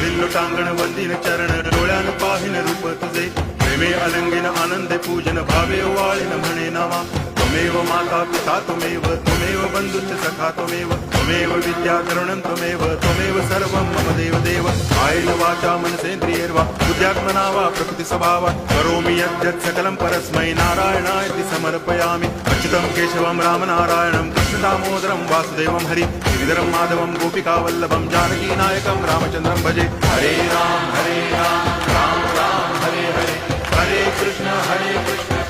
चालिल्लो टांगण वंदिन चरण डोळ्यान पाहिन रूप तुझे प्रेमे अलंगिन आनंदे पूजन भावे वाळीन म्हणे नामा त्वमेव माता पिता त्वमेव त्वमेव बंधुश्च सखा त्वमेव विद्या करुणं त्वमेव सर्वं मम देव देव कायेन वाचा मनसेन्द्रियैर्वा बुद्ध्यात्मना वा प्रकृति स्वभावात् करोमि यद्यत् सकलं परस्मै नारायणायति समर्पयामि अच्युतं केशवं रामनारायणं कृष्णदामोदरं वासुदेवं हरि गिरिधरं माधवं गोपिकावल्लभं जानकीनायकं रामचन्द्रं भजे हरे राम राम राम हरे हरे हरे कृष्ण